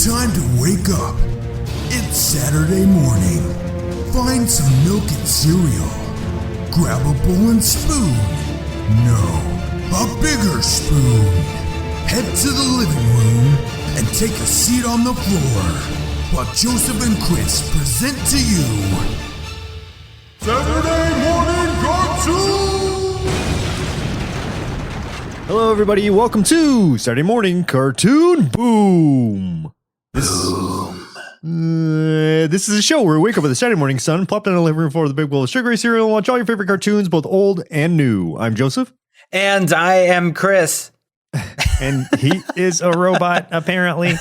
Time to wake up. It's Saturday morning. Find some milk and cereal. Grab a bowl and spoon. No, a bigger spoon. Head to the living room and take a seat on the floor while Joseph and Chris present to you Saturday Morning Cartoon! Hello everybody, welcome to Saturday Morning Cartoon Boom! This is a show where we wake up with the Saturday morning sun, plop down in the living room floor with a big bowl of sugary cereal, and watch all your favorite cartoons, both old and new. I'm Joseph. And I am Chris. And he is a robot, apparently.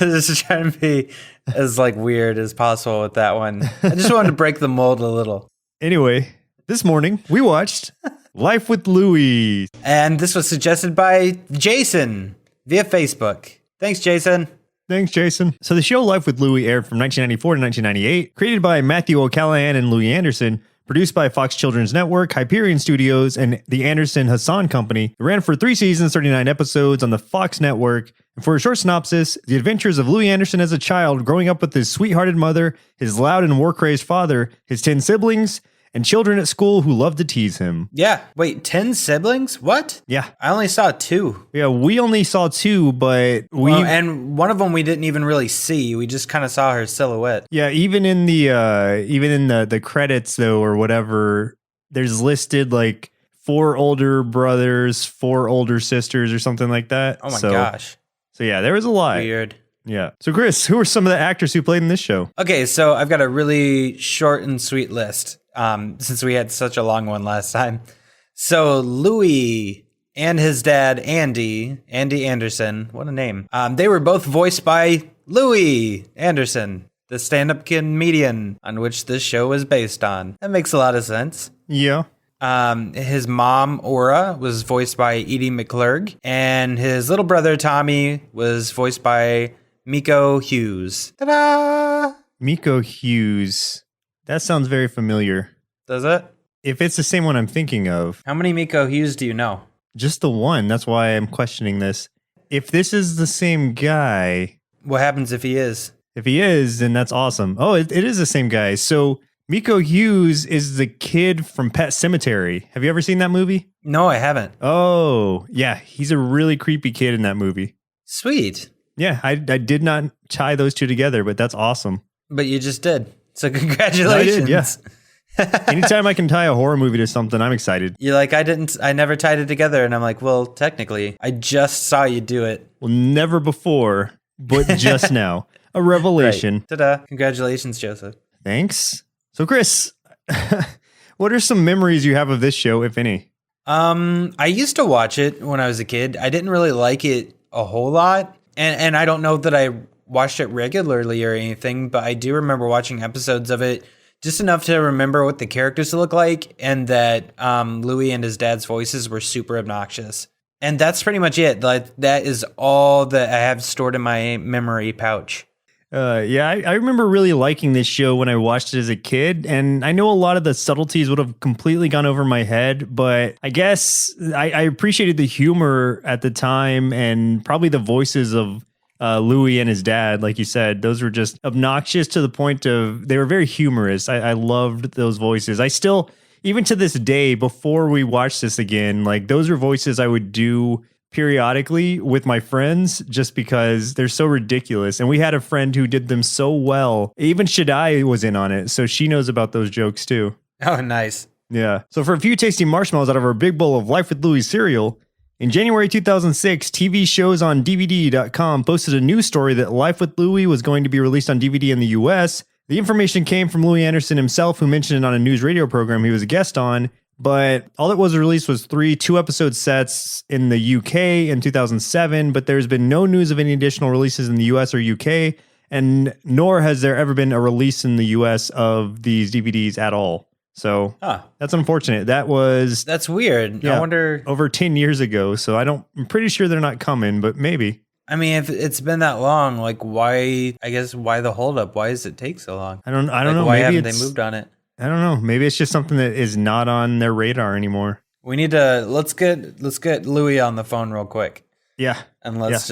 This is trying to be as weird as possible with that one. I just wanted to break the mold a little. Anyway, this morning we watched Life with Louie. And this was suggested by Jason via Facebook. Thanks, Jason. Thanks, Jason. So the show Life with Louie aired from 1994 to 1998, created by Matthew O'Callaghan and Louie Anderson, produced by Fox Children's Network, Hyperion Studios, and the Anderson Hassan Company. It ran for 3 seasons, 39 episodes on the Fox Network. And for a short synopsis, the adventures of Louie Anderson as a child, growing up with his sweethearted mother, his loud and war-crazed father, his 10 siblings, and children at school who loved to tease him. Yeah. Wait, 10 siblings? What? Yeah. I only saw 2. Yeah, we only saw 2, but and one of them we didn't even really see. We just kind of saw her silhouette. Yeah, even in the credits though, or whatever, there's listed 4 older brothers, 4 older sisters, or something like that. Oh my gosh. So yeah, there was a lot. Weird. Yeah. So Chris, who are some of the actors who played in this show? Okay, so I've got a really short and sweet list. Since we had such a long one last time. So Louie and his dad, Andy Anderson, what a name. They were both voiced by Louie Anderson, the stand-up comedian on which this show was based on. That makes a lot of sense. Yeah. His mom, Aura, was voiced by Edie McClurg, and his little brother, Tommy, was voiced by Miko Hughes. Ta-da! Miko Hughes. That sounds very familiar. Does it? If it's the same one I'm thinking of. How many Miko Hughes do you know? Just the one. That's why I'm questioning this. If this is the same guy. What happens if he is? If he is, then that's awesome. Oh, it is the same guy. So Miko Hughes is the kid from Pet Sematary. Have you ever seen that movie? No, I haven't. Oh, yeah. He's a really creepy kid in that movie. Sweet. Yeah, I did not tie those two together, but that's awesome. But you just did. So congratulations. No, I did, yeah. Anytime I can tie a horror movie to something, I'm excited. You're like, I never tied it together. And I'm like, well, technically, I just saw you do it. Well, never before, but just now. A revelation. Right. Ta-da. Congratulations, Joseph. Thanks. So, Chris, what are some memories you have of this show, if any? I used to watch it when I was a kid. I didn't really like it a whole lot. And I don't know that I watched it regularly or anything, but I do remember watching episodes of it just enough to remember what the characters look like, and that Louie and his dad's voices were super obnoxious. And that's pretty much it. That is all that I have stored in my memory pouch. Yeah, I remember really liking this show when I watched it as a kid, and I know a lot of the subtleties would have completely gone over my head, but I guess I appreciated the humor at the time, and probably the voices of Louie and his dad, like you said. Those were just obnoxious to the point of, they were very humorous. I loved those voices. I still, even to this day, before we watch this again, those are voices I would do periodically with my friends just because they're so ridiculous. And we had a friend who did them so well. Even Shaddai was in on it, so she knows about those jokes too. Oh, nice. Yeah. So for a few tasty marshmallows out of our big bowl of Life with Louie cereal, in January 2006, TV shows on DVD.com posted a news story that Life with Louie was going to be released on DVD in the US. The information came from Louie Anderson himself, who mentioned it on a news radio program he was a guest on. But all that was released was 3 2-episode sets in the UK in 2007, but there's been no news of any additional releases in the US or UK, and nor has there ever been a release in the US of these DVDs at all. So that's unfortunate. That's weird. Yeah, I wonder, over 10 years ago. So I'm pretty sure they're not coming, but maybe. I mean, if it's been that long, why the holdup? Why does it take so long? I don't know. Why maybe haven't they moved on it? I don't know. Maybe it's just something that is not on their radar anymore. We need to let's get Louie on the phone real quick. Yeah. And let's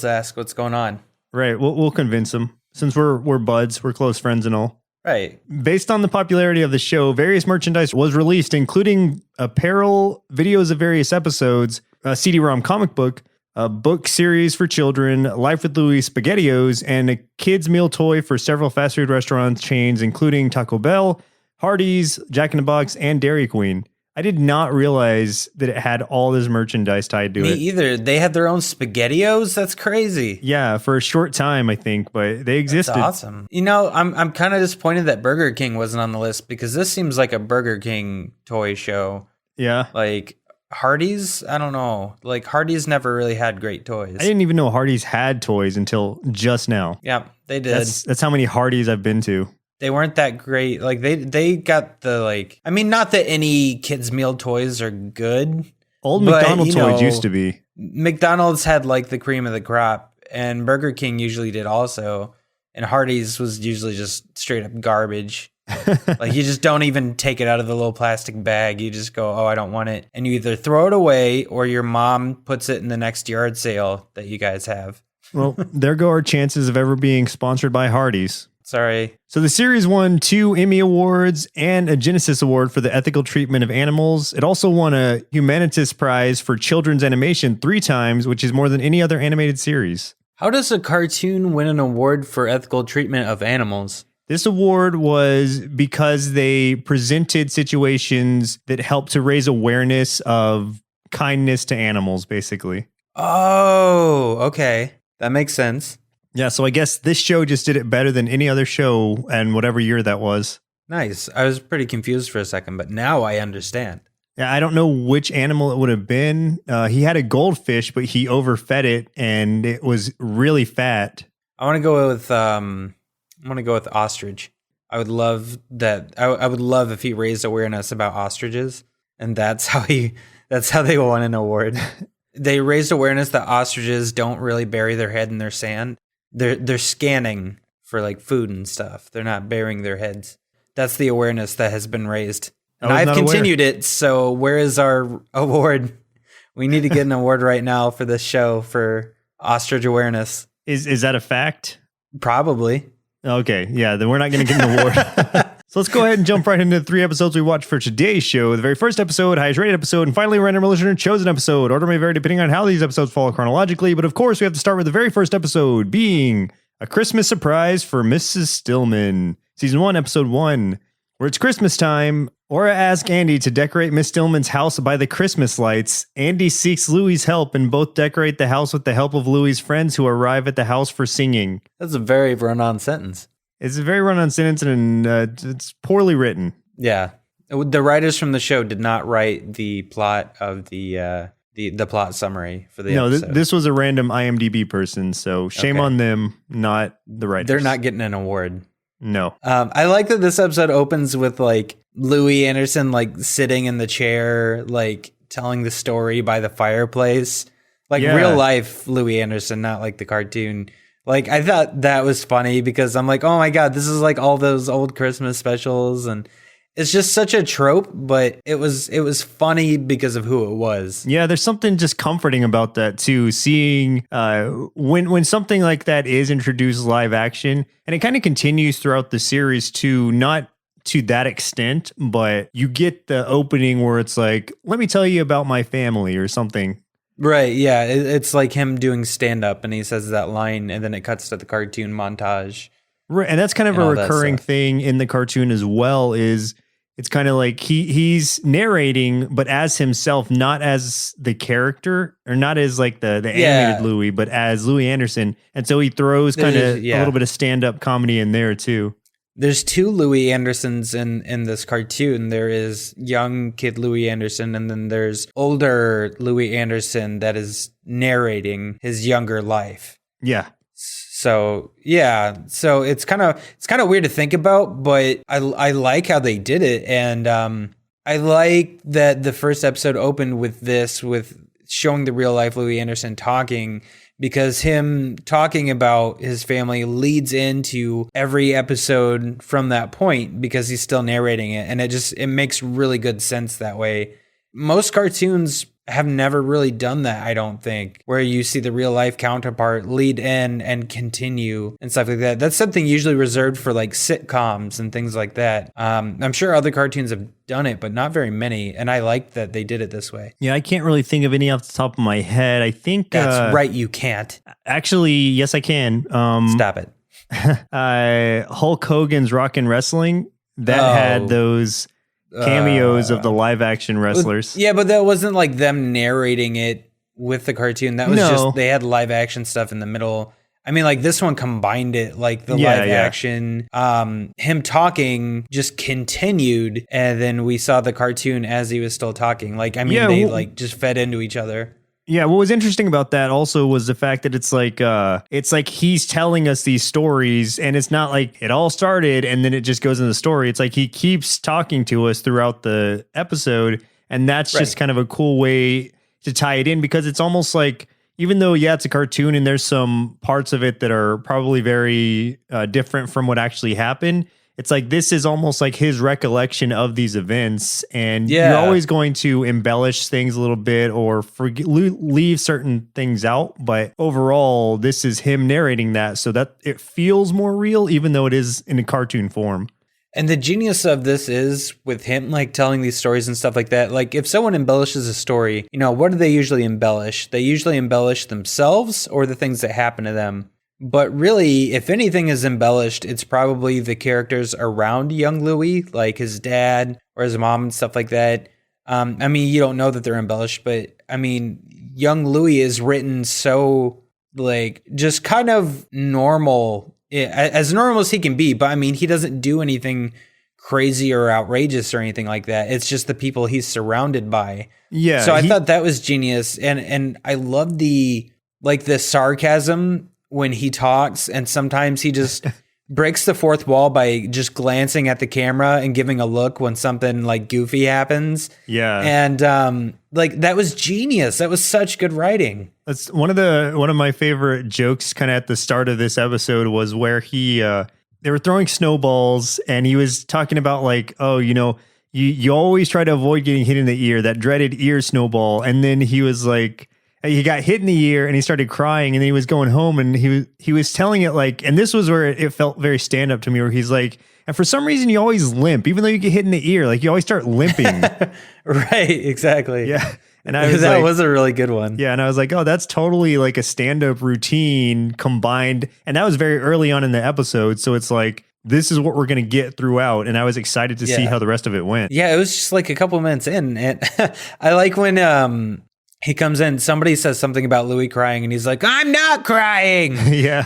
ask what's going on. Right. We'll convince him since we're buds, we're close friends and all. Right. Based on the popularity of the show, various merchandise was released, including apparel, videos of various episodes, a CD-ROM comic book, a book series for children, Life with Louie SpaghettiOs, and a kids meal toy for several fast food restaurant chains, including Taco Bell, Hardee's, Jack in the Box, and Dairy Queen. I did not realize that it had all this merchandise tied to Me it. either. They had their own SpaghettiOs. That's crazy. Yeah, for a short time, I think, but they existed. That's awesome. You know, I'm kind of disappointed that Burger King wasn't on the list because this seems like a Burger King toy show. Yeah. Like Hardee's, I don't know. Like Hardee's never really had great toys. I didn't even know Hardee's had toys until just now. Yeah, they did. That's how many Hardee's I've been to. They weren't that great. Like they got the like. I mean, not that any kids meal toys are good. Old but, McDonald's toys used to be. McDonald's had like the cream of the crop, and Burger King usually did also. And Hardee's was usually just straight up garbage. Like you just don't even take it out of the little plastic bag. You just go, oh, I don't want it. And you either throw it away or your mom puts it in the next yard sale that you guys have. Well, there go our chances of ever being sponsored by Hardee's. Sorry. So the series won 2 Emmy Awards and a Genesis Award for the ethical treatment of animals. It also won a Humanitas Prize for children's animation 3 times, which is more than any other animated series. How does a cartoon win an award for ethical treatment of animals? This award was because they presented situations that helped to raise awareness of kindness to animals, basically. Oh, okay. That makes sense. Yeah, so I guess this show just did it better than any other show and whatever year that was. Nice. I was pretty confused for a second, but now I understand. Yeah, I don't know which animal it would have been. He had a goldfish, but he overfed it and it was really fat. I want to go with ostrich. I would love that. I would love if he raised awareness about ostriches, and that's how they won an award. They raised awareness that ostriches don't really bury their head in their sand. They're scanning for like food and stuff. They're not burying their heads. That's the awareness that has been raised. And I've continued it. So where is our award? We need to get an award right now for this show for ostrich awareness. Is that a fact? Probably. Okay, yeah, then we're not going to get an award. So let's go ahead and jump right into the 3 episodes we watched for today's show. The very first episode, highest rated episode, and finally, random listener chosen episode. Order may vary depending on how these episodes fall chronologically, but of course, we have to start with the very first episode being A Christmas Surprise for Mrs. Stillman. Season 1, Episode 1. Where it's Christmas time, Aura asks Andy to decorate Miss Stillman's house by the Christmas lights. Andy seeks Louie's help and both decorate the house with the help of Louie's friends who arrive at the house for singing. That's a very run-on sentence. It's a very run-on sentence and it's poorly written. Yeah. The writers from the show did not write the plot of the plot summary for the episode. This was a random IMDb person, so shame on them, not the writers. They're not getting an award. No. I like that this episode opens with like Louie Anderson like sitting in the chair, like telling the story by the fireplace, like real life Louie Anderson, not like the cartoon. Like I thought that was funny because I'm like, oh my God, this is like all those old Christmas specials, and it's just such a trope, but it was funny because of who it was. Yeah, there's something just comforting about that too. Seeing when something like that is introduced live action, and it kind of continues throughout the series too, not to that extent, but you get the opening where it's like, let me tell you about my family or something. Right, yeah. It's like him doing stand-up, and he says that line, and then it cuts to the cartoon montage. Right, and that's kind of a recurring thing in the cartoon as well, is it's kind of like he's narrating, but as himself, not as the character, or not as like the animated Louie, but as Louie Anderson. And so he throws kind of a little bit of stand-up comedy in there too. There's 2 Louie Andersons in this cartoon. There is young kid Louie Anderson, and then there's older Louie Anderson that is narrating his younger life. Yeah. So so it's kind of weird to think about, but I like how they did it, and I like that the first episode opened with showing the real life Louie Anderson talking, because him talking about his family leads into every episode from that point because he's still narrating it, and it makes really good sense that way. Most cartoons have never really done that, I don't think, where you see the real life counterpart lead in and continue and stuff like that. That's something usually reserved for like sitcoms and things like that. I'm sure other cartoons have done it, but not very many. And I like that they did it this way. Yeah, I can't really think of any off the top of my head. I think That's right, you can't. Actually, yes, I can. Stop it. Hulk Hogan's Rockin' Wrestling that had those cameos of the live action wrestlers. Yeah, but that wasn't like them narrating it with the cartoon. That was just, they had live action stuff in the middle. I mean, like this one combined it, like the live action, him talking just continued. And then we saw the cartoon as he was still talking. Like, I mean, they like just fed into each other. Yeah, what was interesting about that also was the fact that it's like he's telling us these stories, and it's not like it all started and then it just goes in the story. It's like he keeps talking to us throughout the episode, and that's just kind of a cool way to tie it in, because it's almost like, even though, it's a cartoon and there's some parts of it that are probably very different from what actually happened, it's like this is almost like his recollection of these events, and you're always going to embellish things a little bit or leave certain things out. But overall, this is him narrating that so that it feels more real, even though it is in a cartoon form. And the genius of this is with him like telling these stories and stuff like that. Like if someone embellishes a story, what do they usually embellish? They usually embellish themselves or the things that happen to them. But really, if anything is embellished, it's probably the characters around young Louie, like his dad or his mom and stuff like that. I mean, you don't know that they're embellished, but I mean, young Louie is written so like just kind of normal, as normal as he can be. But I mean, he doesn't do anything crazy or outrageous or anything like that. It's just the people he's surrounded by. Yeah. So I thought that was genius. And I love the sarcasm when he talks, and sometimes he just breaks the fourth wall by just glancing at the camera and giving a look when something like goofy happens. Yeah. And like that was genius. That was such good writing. That's one of my favorite jokes kind of at the start of this episode was where they were throwing snowballs and he was talking about like, oh, you always try to avoid getting hit in the ear, that dreaded ear snowball. And then he was like, he got hit in the ear and he started crying, and then he was going home and he was telling it like, and this was where it felt very stand up to me, where he's like, and for some reason you always limp, even though you get hit in the ear, like you always start limping. Right. Exactly. Yeah. And I was that was a really good one. Yeah. And I was like, oh, that's totally like a stand up routine combined. And that was very early on in the episode. So it's like, this is what we're going to get throughout. And I was excited to see how the rest of it went. Yeah. It was just like a couple minutes in. And I like when, he comes in, somebody says something about Louie crying, and he's like, I'm not crying. Yeah.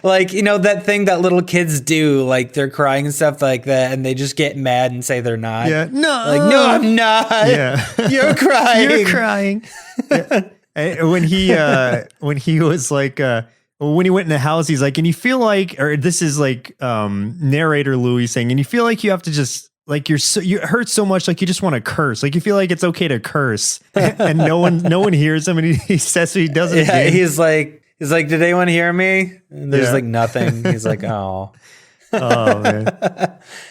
Like, that thing that little kids do, like they're crying and stuff like that, and they just get mad and say they're not. Yeah. No. Like, no, I'm not. Yeah. You're crying. You're crying. Yeah. And when he was like, when he went in the house, he's like, and you feel like, or this is like narrator Louie saying, and you feel like you have to just, like you hurt so much, like you just want to curse, like you feel like it's okay to curse, and no one hears him, and he says he doesn't. Yeah, he's like, did anyone hear me? And there's like nothing. He's like, oh man.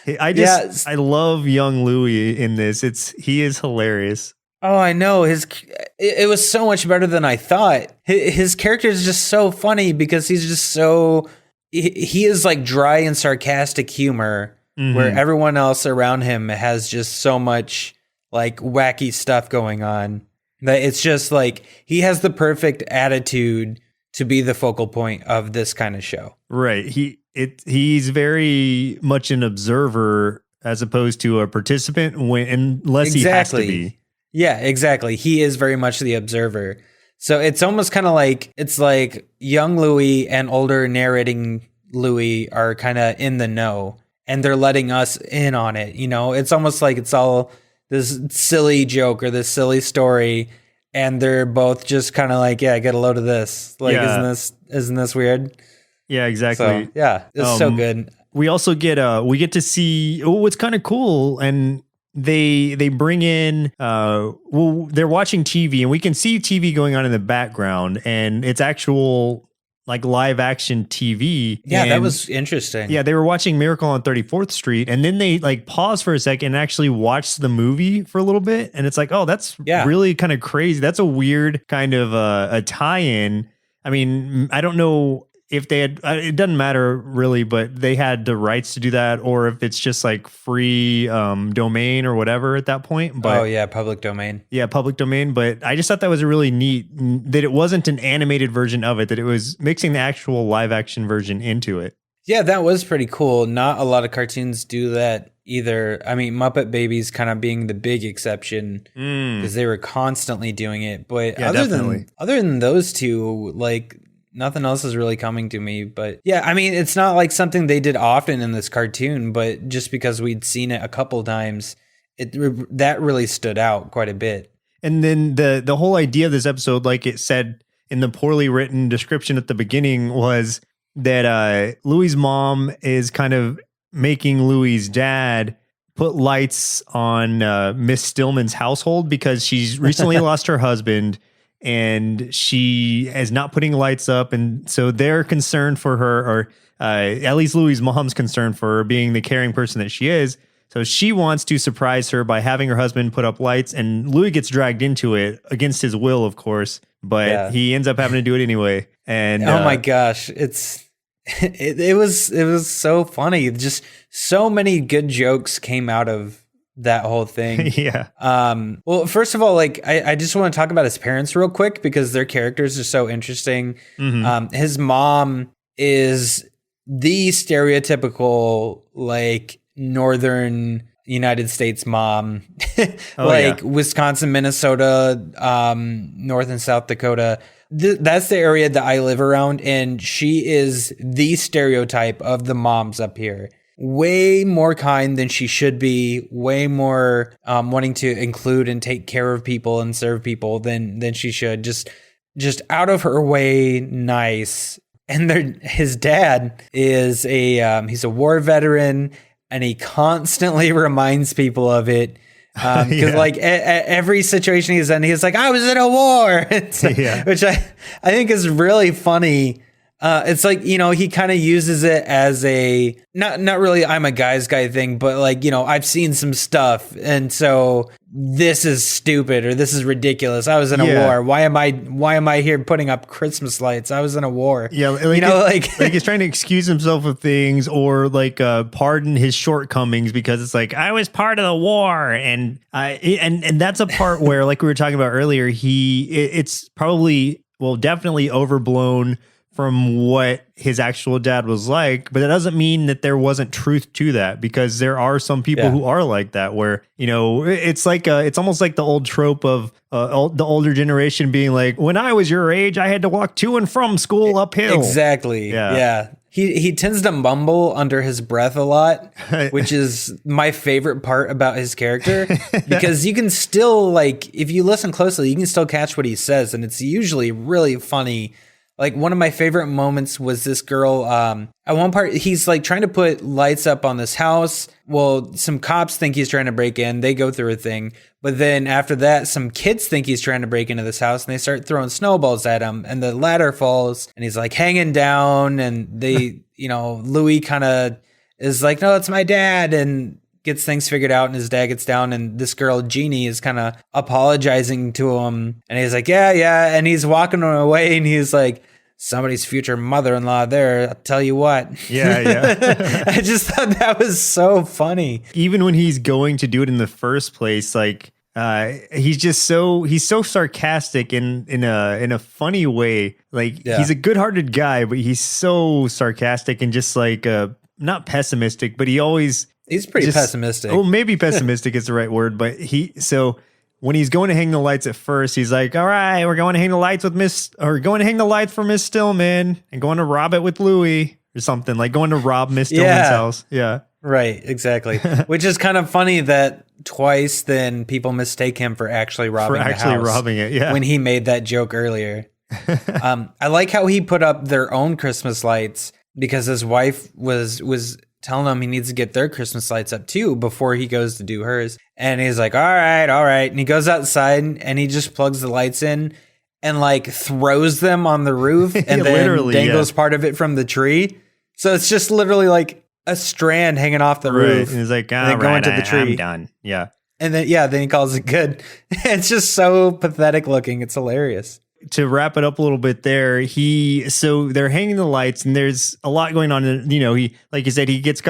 I love young Louie in this. He is hilarious. Oh, I know. It was so much better than I thought. His character is just so funny because he's just so he is like dry and sarcastic humor. Mm-hmm. Where everyone else around him has just so much like wacky stuff going on that it's just like he has the perfect attitude to be the focal point of this kind of show. Right. He's very much an observer as opposed to a participant unless he has to be. Yeah, exactly. He is very much the observer. So it's almost kind of like, it's like young Louie and older narrating Louie are kind of in the know. And they're letting us in on it. It's almost like it's all this silly joke or this silly story. And they're both just kind of like, yeah, get a load of this. Like, isn't this weird? Yeah, exactly. So, yeah, it's so good. We also get to see what's kind of cool. And they bring in, they're watching TV and we can see TV going on in the background, and it's actual like live action TV. Yeah, that And was interesting. yeah, they were watching Miracle on 34th Street, and then they like paused for a second and actually watched the movie for a little bit. And it's like, oh, that's really kind of crazy. That's a weird kind of a tie-in. I mean, I don't know if they had, it doesn't matter really, but they had the rights to do that, or if it's just like free domain or whatever at that point. But oh yeah, public domain. Yeah, public domain. But I just thought that was a really neat, that it wasn't an animated version of it, that it was mixing the actual live action version into it. Yeah, that was pretty cool. Not a lot of cartoons do that either. I mean, Muppet Babies kind of being the big exception because they were constantly doing it. But Yeah, other definitely. than those two, like nothing else is really coming to me. But yeah, I mean, it's not like something they did often in this cartoon, but just because we'd seen it a couple times, that really stood out quite a bit. And then the whole idea of this episode, like it said in the poorly written description at the beginning, was that Louie's mom is kind of making Louie's dad put lights on Miss Stillman's household because she's recently lost her husband and she is not putting lights up. And so they're concerned for her, or at least Louie's mom's concerned for her being the caring person that she is. So she wants to surprise her by having her husband put up lights, and Louie gets dragged into it against his will, of course, but he ends up having to do it anyway. And oh my gosh, it was so funny. Just so many good jokes came out of that whole thing. Yeah. Well, first of all, like I just want to talk about his parents real quick because their characters are so interesting. His mom is the stereotypical like northern United States mom, Wisconsin, Minnesota, North and South Dakota. That's the area that I live around, and she is the stereotype of the moms up here. Way more kind than she should be, way more wanting to include and take care of people and serve people than she should. Just out of her way nice. And his dad is he's a war veteran, and he constantly reminds people of it. Because like every situation he's in, he's like, I was in a war, which I think is really funny. It's like, you know, he kind of uses it as a not really I'm a guy's guy thing, but like, you know, I've seen some stuff, and so this is stupid or this is ridiculous. I was in a war. Why am I here putting up Christmas lights? I was in a war. Yeah, like, you know, like he's trying to excuse himself of things, or like pardon his shortcomings because it's like, I was part of the war, and that's a part where, like we were talking about earlier, it's probably, well, definitely overblown from what his actual dad was like, but that doesn't mean that there wasn't truth to that, because there are some people who are like that, where, you know, it's like it's almost like the old trope of the older generation being like, when I was your age, I had to walk to and from school uphill. Exactly. Yeah. He tends to mumble under his breath a lot, which is my favorite part about his character, because you can still, like, if you listen closely, you can still catch what he says, and it's usually really funny. Like, one of my favorite moments was this girl, at one part, he's like trying to put lights up on this house. Well, some cops think he's trying to break in. They go through a thing. But then after that, some kids think he's trying to break into this house, and they start throwing snowballs at him, and the ladder falls, and he's like hanging down, and they, you know, Louie kind of is like, no, it's my dad, and gets things figured out, and his dad gets down, and this girl, Jeannie, is kind of apologizing to him, and he's like, yeah, and he's walking away, and he's like, somebody's future mother-in-law there, I'll tell you what. Yeah. I just thought that was so funny. Even when he's going to do it in the first place, like he's so sarcastic in a funny way. Like he's a good-hearted guy, but he's so sarcastic and just like not pessimistic, but he's pretty pessimistic. Oh, maybe pessimistic is the right word, but when he's going to hang the lights at first, he's like, all right, we're going to hang the lights for Miss Stillman and going to rob it with Louie or something, like going to rob Miss Stillman's house. Yeah. Right, exactly. Which is kind of funny that twice then people mistake him for actually robbing the house. Robbing it, yeah. When he made that joke earlier. I like how he put up their own Christmas lights because his wife was telling him he needs to get their Christmas lights up too before he goes to do hers. And he's like, all right. And he goes outside and he just plugs the lights in. and like throws them on the roof and then dangles part of it from the tree. So it's just literally like a strand hanging off the roof. And he's like, and then going to the tree. I'm done. Yeah. And then, then he calls it good. It's just so pathetic looking. It's hilarious. To wrap it up a little bit there, so they're hanging the lights and there's a lot going on. And, he, like you said, he gets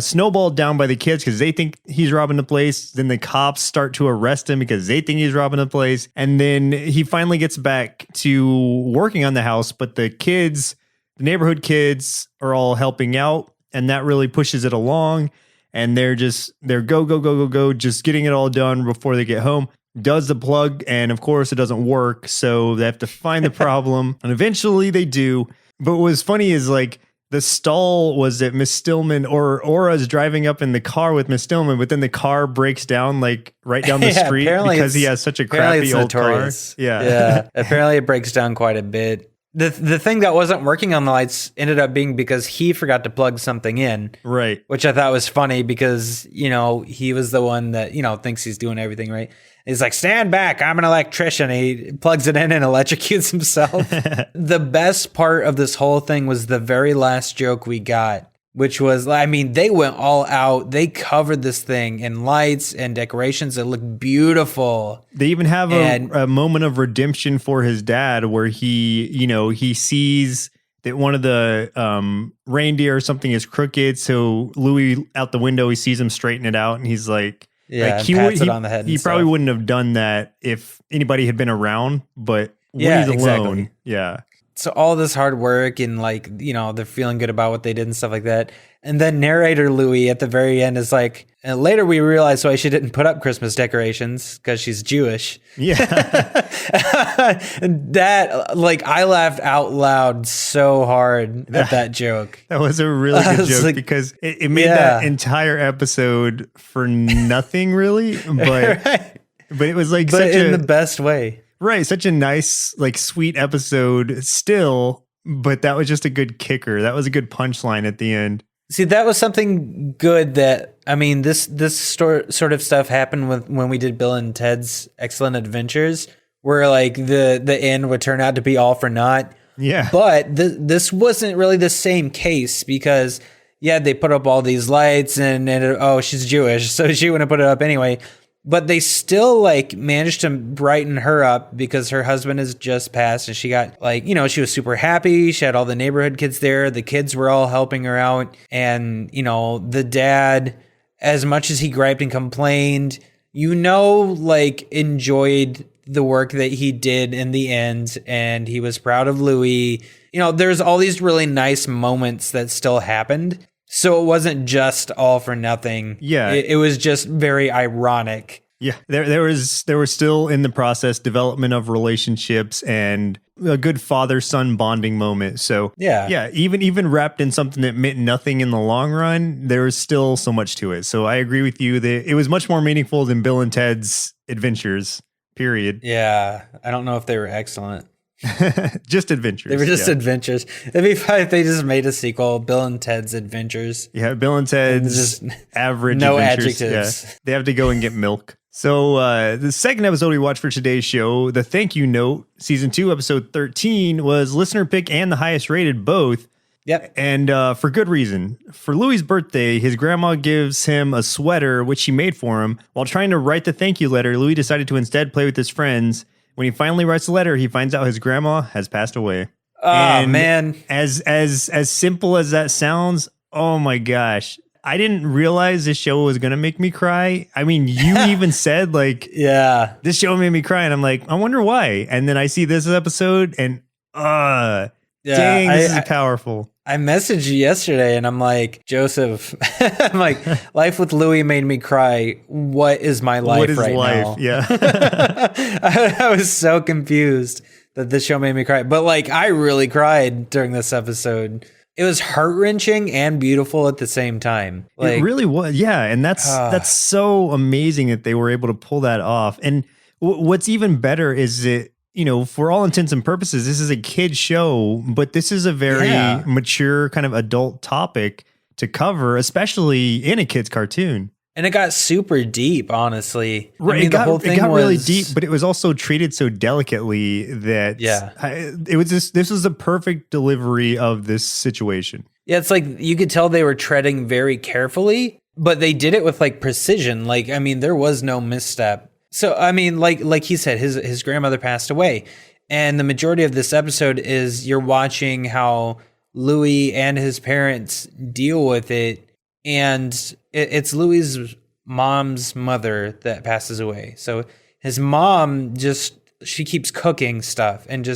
snowballed down by the kids because they think he's robbing the place. Then the cops start to arrest him because they think he's robbing the place. And then he finally gets back to working on the house. But the neighborhood kids are all helping out. And that really pushes it along. And they're go, just getting it all done before they get home. Does the plug, and of course it doesn't work. So they have to find the problem. And eventually they do. But what was funny is like the stall was that Miss Stillman or Aura's driving up in the car with Miss Stillman, but then the car breaks down like right down the street because he has such a crappy old notorious. Car. Yeah. Apparently it breaks down quite a bit. The thing that wasn't working on the lights ended up being because he forgot to plug something in. Right. Which I thought was funny because, he was the one that, thinks he's doing everything right. He's like, stand back, I'm an electrician. He plugs it in and electrocutes himself. The best part of this whole thing was the very last joke we got, which was, they went all out. They covered this thing in lights and decorations that look beautiful. They even have a moment of redemption for his dad where he sees that one of the reindeer or something is crooked. So Louie out the window, he sees him straighten it out and he's like, he pats it on the head. He probably wouldn't have done that if anybody had been around, but when he's alone, exactly. Yeah. So all this hard work and they're feeling good about what they did and stuff like that. And then narrator Louie at the very end is like, and later we realized why she didn't put up Christmas decorations because she's Jewish. Yeah. That, I laughed out loud so hard at that joke. That was a really good joke because it made that entire episode for nothing really, but but it was like such in the best way. Right, such a nice, sweet episode still, but that was just a good kicker. That was a good punchline at the end. See, that was something good that, this sort of stuff happened when we did Bill and Ted's Excellent Adventures, where the end would turn out to be all for naught. Yeah. But this wasn't really the same case because, they put up all these lights and she's Jewish, so she wouldn't put it up anyway. But they still managed to brighten her up because her husband has just passed and she got she was super happy. She had all the neighborhood kids there. The kids were all helping her out. And, the dad, as much as he griped and complained, enjoyed the work that he did in the end. And he was proud of Louie. There's all these really nice moments that still happened. So it wasn't just all for nothing. Yeah. It was just very ironic. Yeah. There was still in the process development of relationships and a good father-son bonding moment. So yeah, even wrapped in something that meant nothing in the long run, there was still so much to it. So I agree with you that it was much more meaningful than Bill and Ted's Adventures, period. Yeah. I don't know if they were excellent. Just adventures. They were just adventures. It'd be fine if they just made a sequel, Bill and Ted's Adventures. Yeah, Bill and Ted's just average no adventures. Adjectives. Yeah. They have to go and get milk. So the second episode we watched for today's show, the Thank You Note, Season 2, Episode 13, was listener pick and the highest rated both. Yep. And for good reason. For Louie's birthday, his grandma gives him a sweater, which she made for him. While trying to write the thank you letter, Louie decided to instead play with his friends. When he finally writes the letter, he finds out his grandma has passed away. Oh, man. As simple as that sounds, oh my gosh. I didn't realize this show was going to make me cry. You even said this show made me cry. And I'm like, I wonder why. And then I see this episode and, dang, this is powerful. I messaged you yesterday and I'm like, Joseph, I'm like, life with Louie made me cry. What is my life now? Yeah. I was so confused that this show made me cry. But I really cried during this episode. It was heart-wrenching and beautiful at the same time. It really was. Yeah. And that's so amazing that they were able to pull that off. And what's even better is that, for all intents and purposes, this is a kid show, but this is a very mature kind of adult topic to cover, especially in a kid's cartoon. And it got super deep, honestly. Right, I mean, the whole thing it got was really deep, but it was also treated so delicately that it was this was a perfect delivery of this situation. Yeah, it's like you could tell they were treading very carefully, but they did it with like precision. Like, I mean, there was no misstep. So, I mean, like he said, his grandmother passed away. And the majority of this episode is you're watching how Louie and his parents deal with it. And it's Louie's mom's mother that passes away. So his mom she keeps cooking stuff and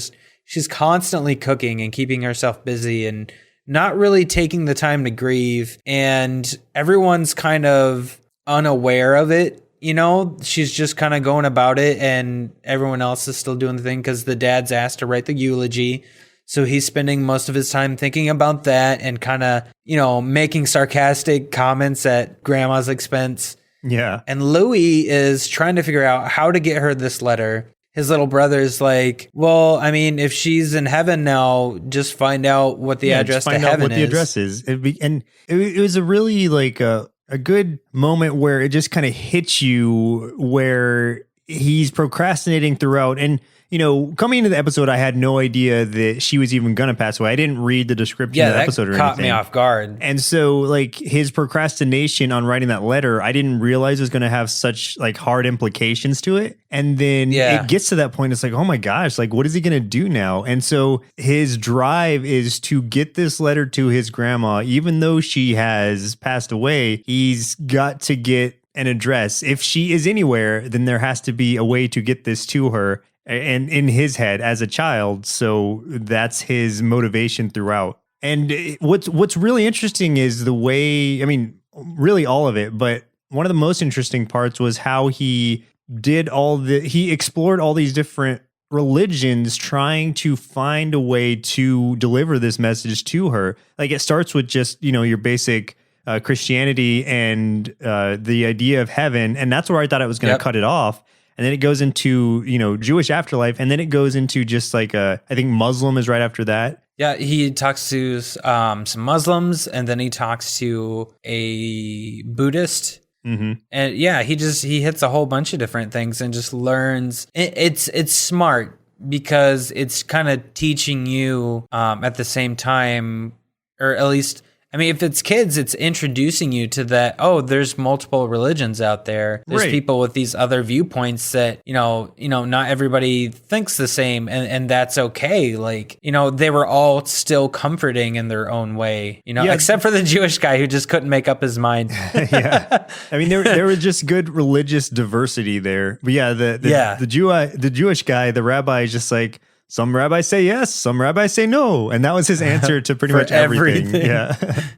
she's constantly cooking and keeping herself busy and not really taking the time to grieve. And everyone's kind of unaware of it. You know, she's just kind of going about it and everyone else is still doing the thing because the dad's asked to write the eulogy. So he's spending most of his time thinking about that and kind of, you know, making sarcastic comments at grandma's expense. Yeah. And Louie is trying to figure out how to get her this letter. His little brother's like, well, I mean, if she's in heaven now, just find out what the address to heaven is. Find out what the address is. It was a really like a good moment where it just kind of hits you where he's procrastinating throughout. And, you know, coming into the episode, I had no idea that she was even going to pass away. I didn't read the description of the episode or anything. Caught me off guard. And so, like, his procrastination on writing that letter, I didn't realize was going to have such, like, hard implications to it. And then it gets to that point, it's like, oh my gosh, like, what is he going to do now? And so his drive is to get this letter to his grandma, even though she has passed away, he's got to get an address. If she is anywhere, then there has to be a way to get this to her. And in his head as a child, so that's his motivation throughout. And what's really interesting is the way, I mean, really all of it, but one of the most interesting parts was how he explored all these different religions trying to find a way to deliver this message to her. Like it starts with just, you know, your basic Christianity and the idea of heaven, and that's where I thought it was going to cut it off. And then it goes into, you know, Jewish afterlife. And then it goes into just like I think Muslim is right after that. Yeah, he talks to some Muslims and then he talks to a Buddhist. Mm-hmm. And yeah, he hits a whole bunch of different things and just learns. It's smart because it's kind of teaching you at the same time, or at least, I mean, if it's kids, it's introducing you to that, oh, there's multiple religions out there. There's people with these other viewpoints that, you know, not everybody thinks the same, and that's okay. Like, you know, they were all still comforting in their own way, you know, except for the Jewish guy who just couldn't make up his mind. Yeah. I mean, there was just good religious diversity there. But yeah, the Jewish guy, the rabbi is just like, some rabbis say yes, some rabbis say no. And that was his answer to pretty much everything. Yeah.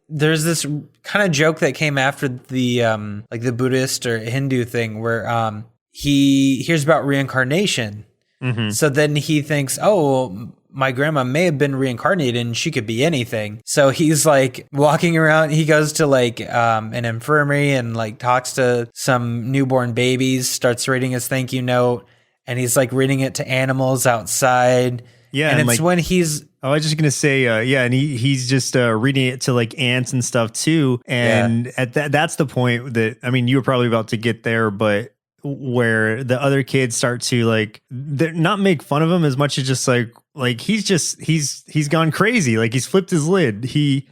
There's this kind of joke that came after the like the Buddhist or Hindu thing where he hears about reincarnation. Mm-hmm. So then he thinks, oh, well, my grandma may have been reincarnated and she could be anything. So he's like walking around. He goes to like an infirmary and like talks to some newborn babies, starts reading his thank you note. And he's like reading it to animals outside. Yeah. And it's like, when he's... I was just going to say, and he's just reading it to like ants and stuff too. And at that's the point that, I mean, you were probably about to get there, but where the other kids start to like, not make fun of him as much as just like he's gone crazy. Like he's flipped his lid. He's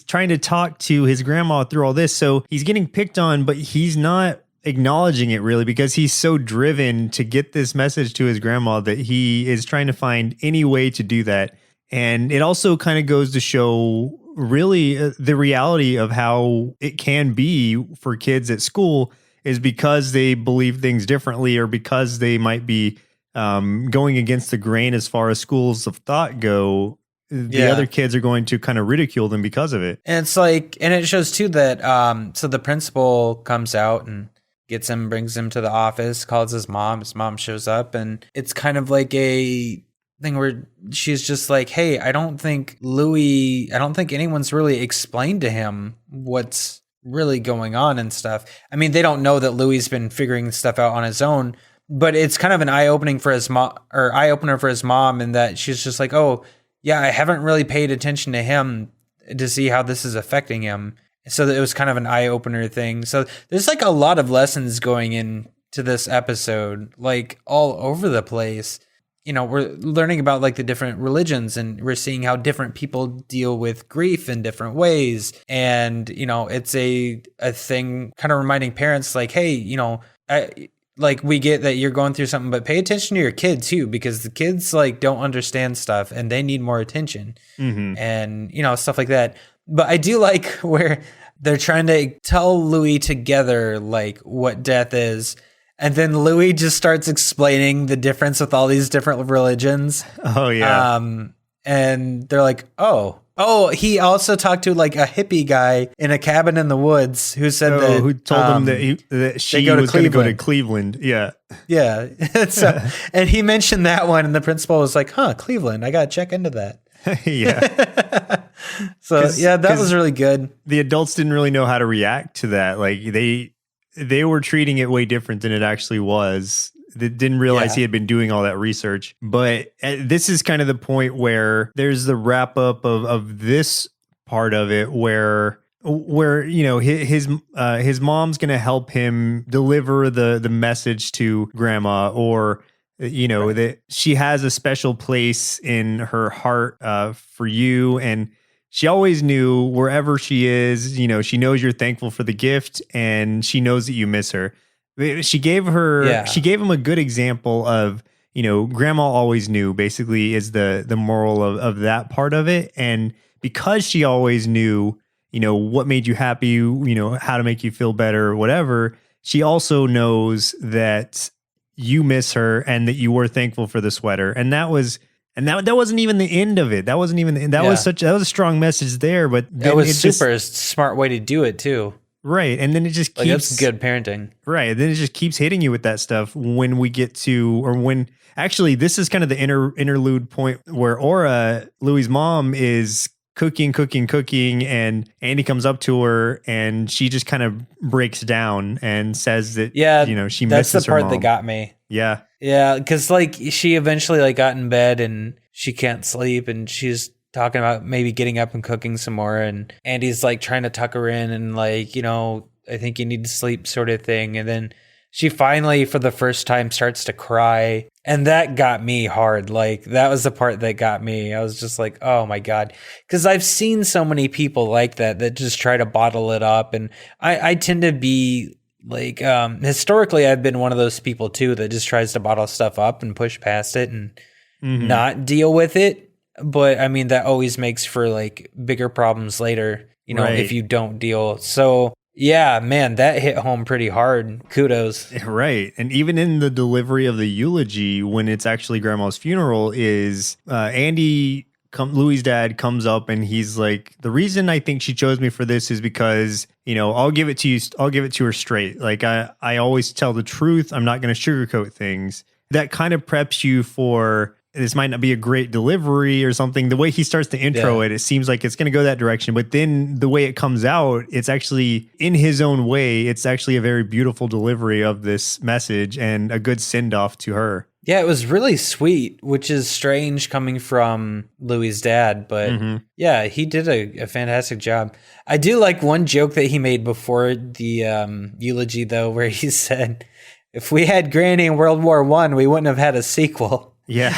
trying to talk to his grandma through all this. So he's getting picked on, but he's not acknowledging it really because he's so driven to get this message to his grandma that he is trying to find any way to do that. And it also kind of goes to show really the reality of how it can be for kids at school is because they believe things differently or because they might be going against the grain as far as schools of thought go. The other kids are going to kind of ridicule them because of it. And it's like, and it shows too that so the principal comes out and gets him, brings him to the office, calls his mom. His mom shows up, and it's kind of like a thing where she's just like, hey, I don't think anyone's really explained to him what's really going on and stuff. I mean, they don't know that Louie's been figuring stuff out on his own, but it's kind of an eye-opener for his mom in that she's just like, oh, yeah, I haven't really paid attention to him to see how this is affecting him. So that it was kind of an eye opener thing. So there's like a lot of lessons going into this episode, like all over the place. You know, we're learning about like the different religions, and we're seeing how different people deal with grief in different ways. And, you know, it's a thing kind of reminding parents like, hey, you know, like we get that you're going through something, but pay attention to your kid too, because the kids like don't understand stuff and they need more attention and, you know, stuff like that. But I do like where they're trying to tell Louie together like what death is. And then Louie just starts explaining the difference with all these different religions. Oh, yeah. And they're like, oh, he also talked to like a hippie guy in a cabin in the woods who said that. Who told him that she was going to go to Cleveland. Yeah. Yeah. So, and he mentioned that one, and the principal was like, Cleveland, I got to check into that. Yeah. So, yeah, that was really good. The adults didn't really know how to react to that. Like they were treating it way different than it actually was. They didn't realize he had been doing all that research. But this is kind of the point where there's the wrap up of this part of it where you know his mom's going to help him deliver the message to grandma, or you know that she has a special place in her heart for you. And she always knew wherever she is, you know, she knows you're thankful for the gift and she knows that you miss her. She gave him a good example of, you know, grandma always knew, basically, is the moral of that part of it. And because she always knew, you know, what made you happy, you know, how to make you feel better or whatever, she also knows that you miss her and that you were thankful for the sweater. And that wasn't even the end of it. That wasn't even that was a strong message there, but that was super smart way to do it too. Right. And then it just keeps, that's good parenting. Right. Then it just keeps hitting you with that stuff when we get to, or when actually this is kind of the interlude point where Aura, Louie's mom, is cooking, and Andy comes up to her and she just kind of breaks down and says that, you know, she misses her mom. That's the part that got me. Yeah. Yeah. Cause like she eventually like got in bed and she can't sleep, and she's talking about maybe getting up and cooking some more, and Andy's like trying to tuck her in and like, you know, I think you need to sleep sort of thing. And then she finally, for the first time, starts to cry. And that got me hard. Like that was the part that got me. I was just like, oh my God. Cause I've seen so many people like that just try to bottle it up. And I tend to be like, historically, I've been one of those people too, that just tries to bottle stuff up and push past it and not deal with it. But I mean, that always makes for like bigger problems later, you know, if you don't deal. So yeah, man, that hit home pretty hard. Kudos. Right. And even in the delivery of the eulogy, when it's actually grandma's funeral, is Louie's dad comes up and he's like, the reason I think she chose me for this is because, you know, I'll give it to her straight. Like I always tell the truth. I'm not going to sugarcoat things. That kind of preps you for, this might not be a great delivery or something. The way he starts to intro it seems like it's going to go that direction. But then the way it comes out, it's actually, in his own way, it's actually a very beautiful delivery of this message and a good send-off to her. Yeah, it was really sweet, which is strange coming from Louie's dad. But yeah, he did a fantastic job. I do like one joke that he made before the eulogy, though, where he said, if we had Granny in World War I, we wouldn't have had a sequel. Yeah.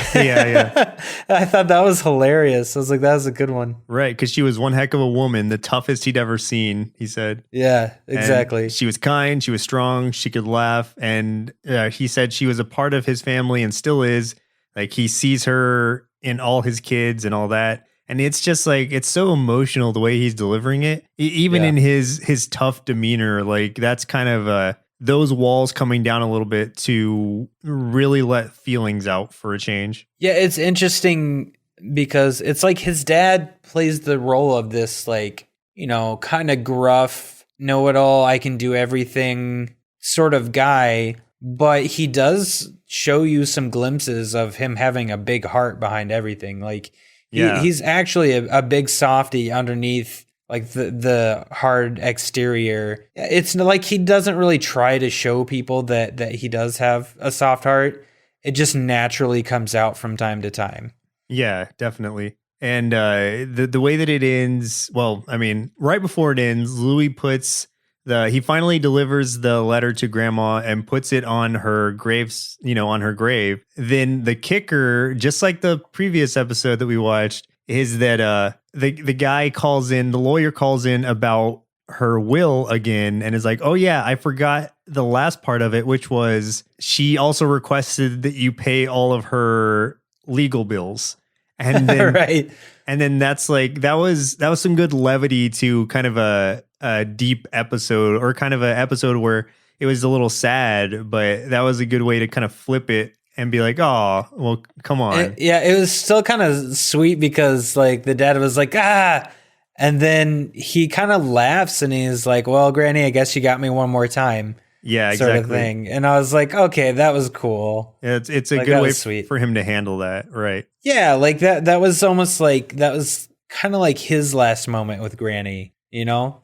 I thought that was hilarious. I was like, that was a good one. Right, because she was one heck of a woman, the toughest he'd ever seen, he said. Yeah, exactly. And she was kind, she was strong, she could laugh, and he said she was a part of his family and still is. Like, he sees her in all his kids and all that. And it's just like, it's so emotional the way he's delivering it. Even in his tough demeanor, like that's kind of those walls coming down a little bit to really let feelings out for a change. Yeah, it's interesting because it's like his dad plays the role of this, like, you know, kind of gruff, know-it-all, I can do everything sort of guy. But he does show you some glimpses of him having a big heart behind everything. Like, he's actually a big softy underneath like the hard exterior. It's like he doesn't really try to show people that he does have a soft heart. It just naturally comes out from time to time. Yeah, definitely. And the way that it ends, well, I mean, right before it ends, Louie puts he finally delivers the letter to grandma and puts it on her graves, on her grave. Then the kicker, just like the previous episode that we watched, is that the guy calls in, the lawyer calls in about her will again and is like, oh yeah, I forgot the last part of it, which was she also requested that you pay all of her legal bills. And then right. And then that's like that was some good levity to kind of a deep episode, or kind of an episode where it was a little sad, but that was a good way to kind of flip it and be like, oh, well, come on. It was still kind of sweet because like the dad was like, and then he kind of laughs and he's like, well, Granny, I guess you got me one more time. Yeah, sort exactly. of thing. And I was like, okay, that was cool. It's a like, good way for him to handle that, right? Yeah, like that was almost like, that was kind of like his last moment with Granny,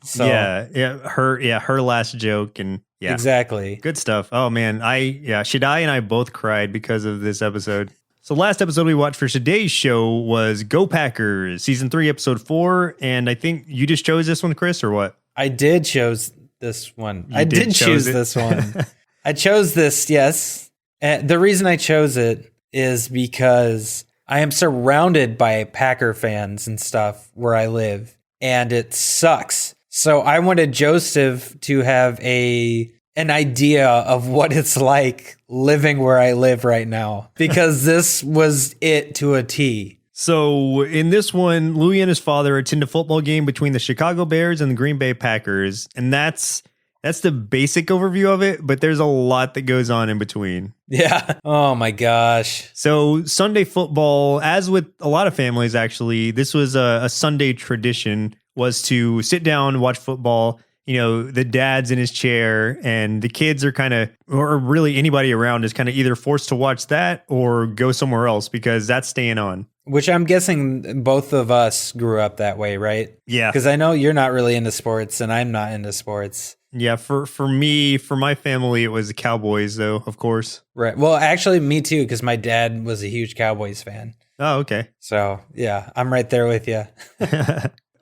So her last joke, and yeah, exactly. Good stuff. Oh man, Shaddai and I both cried because of this episode. So last episode we watched for today's show was Go Packers, season 3, episode 4, and I think you just chose this one, Chris, or what? I did choose this one. I did choose this one. I chose this, yes. And the reason I chose it is because I am surrounded by Packer fans and stuff where I live, and it sucks. So I wanted Joseph to have an idea of what it's like living where I live right now, because this was it to a T. So in this one, Louie and his father attend a football game between the Chicago Bears and the Green Bay Packers, and that's the basic overview of it, but there's a lot that goes on in between. Yeah. Oh my gosh. So Sunday football, as with a lot of families, actually, this was a Sunday tradition, was to sit down, watch football. The dad's in his chair and the kids are kind of, or really anybody around is kind of either forced to watch that or go somewhere else because that's staying on. Which I'm guessing both of us grew up that way, right? Yeah. Because I know you're not really into sports and I'm not into sports. Yeah, for me, for my family, it was the Cowboys, though, of course. Right. Well, actually, me too, because my dad was a huge Cowboys fan. Oh, okay. So, yeah, I'm right there with you.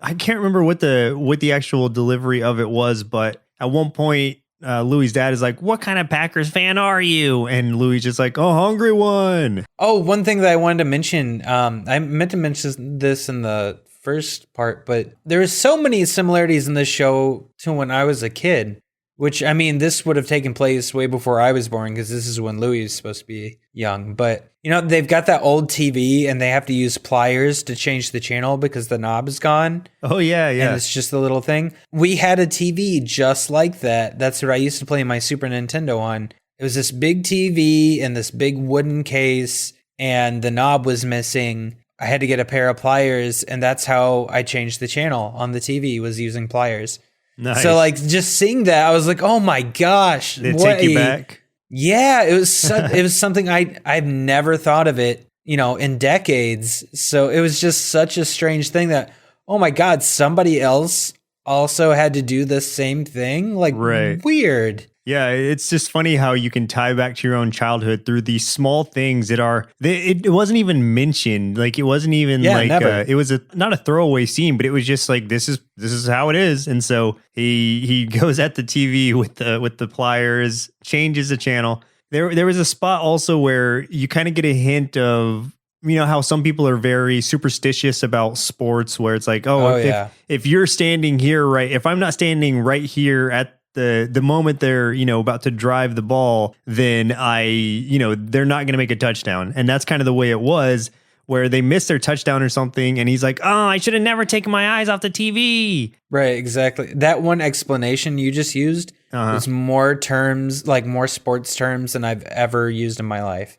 I can't remember what the actual delivery of it was, but at one point, Louie's dad is like, "What kind of Packers fan are you?" And Louie's just like, "Oh, hungry one." Oh, one thing that I wanted to mention, I meant to mention this in the first part, but there's so many similarities in this show to when I was a kid, which, I mean, this would have taken place way before I was born because this is when Louie is supposed to be young. But, they've got that old TV and they have to use pliers to change the channel because the knob is gone. Oh, yeah. And it's just a little thing. We had a TV just like that. That's what I used to play my Super Nintendo on. It was this big TV in this big wooden case and the knob was missing. I had to get a pair of pliers, and that's how I changed the channel on the TV, was using pliers. Nice. So, like, just seeing that, I was like, "Oh my gosh!" Did it take you back? Yeah, it was. It was something I've never thought of it, in decades. So it was just such a strange thing that, oh my God, somebody else also had to do the same thing. Like, right. Weird. Yeah, it's just funny how you can tie back to your own childhood through these small things that are. It wasn't even mentioned. Like, it wasn't even it was not a throwaway scene, but it was just like, this is how it is. And so he goes at the TV with the pliers, changes the channel. There was a spot also where you kind of get a hint of, how some people are very superstitious about sports, where it's like, if you're standing here, right, if I'm not standing right here at the moment they're, about to drive the ball, then they're not going to make a touchdown. And that's kind of the way it was, where they missed their touchdown or something. And he's like, oh, I should have never taken my eyes off the TV. Right, exactly. That one explanation you just used was more terms, like more sports terms than I've ever used in my life.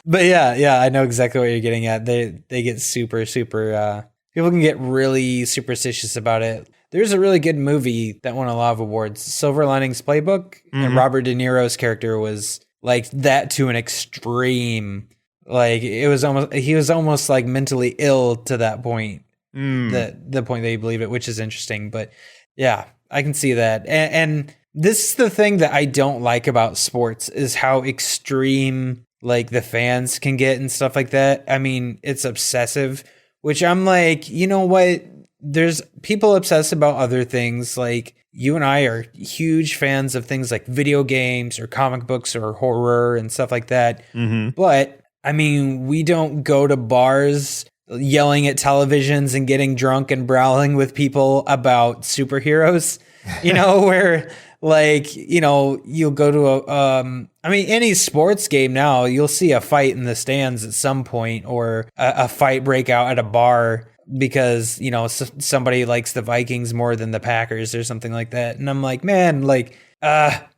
But yeah, I know exactly what you're getting at. They get super, super, people can get really superstitious about it. There's a really good movie that won a lot of awards, Silver Linings Playbook, and Robert De Niro's character was like that to an extreme. Like, he was almost like mentally ill to that point, the point that he believed it, which is interesting. But yeah, I can see that. And this is the thing that I don't like about sports, is how extreme like the fans can get and stuff like that. I mean, it's obsessive, which I'm like, you know what? There's people obsessed about other things. Like you and I are huge fans of things like video games or comic books or horror and stuff like that. But I mean, we don't go to bars yelling at televisions and getting drunk and brawling with people about superheroes, you know, where like, you know, you'll go to I mean, any sports game now, you'll see a fight in the stands at some point or a fight break out at a bar because, you know, somebody likes the Vikings more than the Packers or something like that. And I'm like, man, like,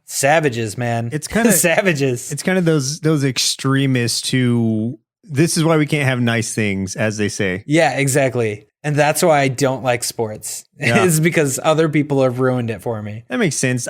savages, man. It's kind of savages. It's kind of those extremists who, this is why we can't have nice things, as they say. Yeah, exactly. And that's why I don't like sports. Yeah. Is because other people have ruined it for me. That makes sense.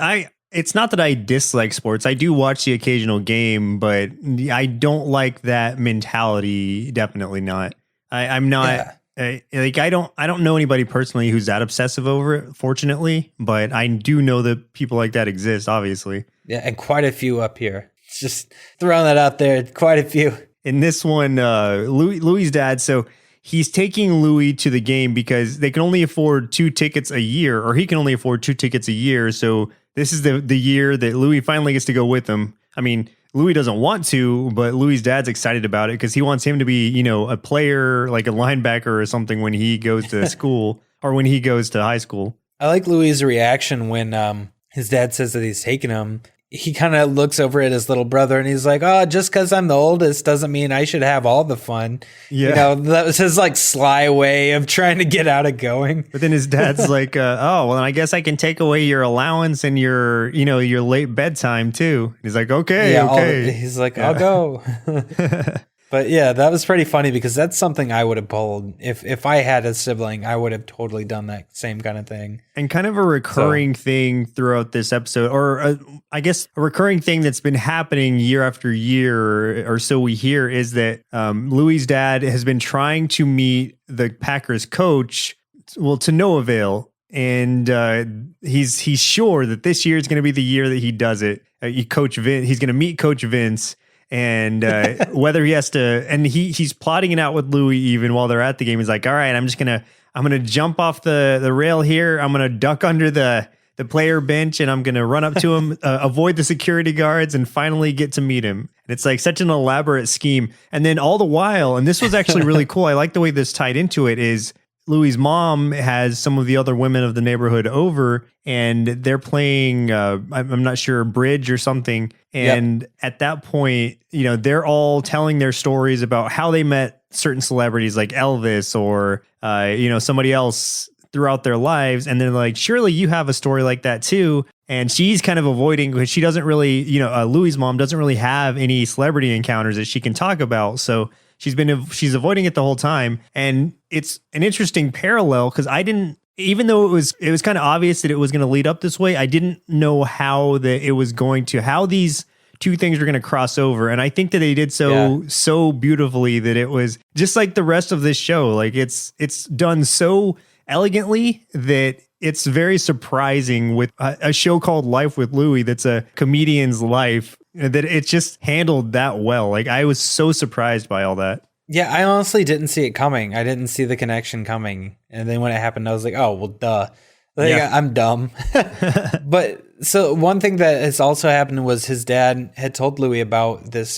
It's not that I dislike sports. I do watch the occasional game, but I don't like that mentality. Definitely not. I'm not. Yeah. Like I don't know anybody personally who's that obsessive over it, fortunately, but I do know that people like that exist, obviously. Yeah, and quite a few up here. Just throwing that out there, quite a few. In this one, Louie's dad, so he's taking Louie to the game because they can only afford 2 tickets a year, or he can only afford 2 tickets a year. So this is the year that Louie finally gets to go with him. I mean, Louie doesn't want to, but Louie's dad's excited about it because he wants him to be, you know, a player, like a linebacker or something when he goes to school or when he goes to high school. I like Louie's reaction when his dad says that he's taking him. He kind of looks over at his little brother and he's like, oh, just because I'm the oldest doesn't mean I should have all the fun. Yeah. You know, that was his like sly way of trying to get out of going. But then his dad's like, oh, well, I guess I can take away your allowance and your, you know, your late bedtime too. He's like, okay, Yeah, okay. He's like, I'll go. But yeah, that was pretty funny because that's something I would have pulled. If I had a sibling, I would have totally done that same kind of thing. And kind of a recurring thing throughout this episode, or I guess a recurring thing that's been happening year after year or so we hear is that Louie's dad has been trying to meet the Packers coach, well, to no avail. And he's sure that this year is going to be the year that he does it. He's going to meet Coach Vince. And whether he has to, and he's plotting it out with Louie even while they're at the game. He's like, all right, I'm gonna jump off the rail here. I'm gonna duck under the player bench and I'm gonna run up to him, avoid the security guards, and finally get to meet him. And it's like such an elaborate scheme. And then all the while, and this was actually really cool. I like the way this tied into it. Is Louie's mom has some of the other women of the neighborhood over, and they're playing, I'm not sure, bridge or something. And at that point, you know, they're all telling their stories about how they met certain celebrities like Elvis or, you know, somebody else throughout their lives. And they're like, surely you have a story like that too. And she's kind of avoiding because she doesn't really, you know, Louie's mom doesn't really have any celebrity encounters that she can talk about. So she's avoiding it the whole time. And it's an interesting parallel because even though it was kind of obvious that it was going to lead up this way, I didn't know how these two things were going to cross over. And I think that they did so beautifully that it was just like the rest of this show. Like it's done so elegantly that it's very surprising with a show called Life with Louie. That's a comedian's life, that it just handled that well. Like I was so surprised by all that. Yeah, I honestly didn't see it coming. I didn't see the connection coming. And then when it happened, I was like, oh, well, duh. Like, I'm dumb. But so one thing that has also happened was his dad had told Louie about this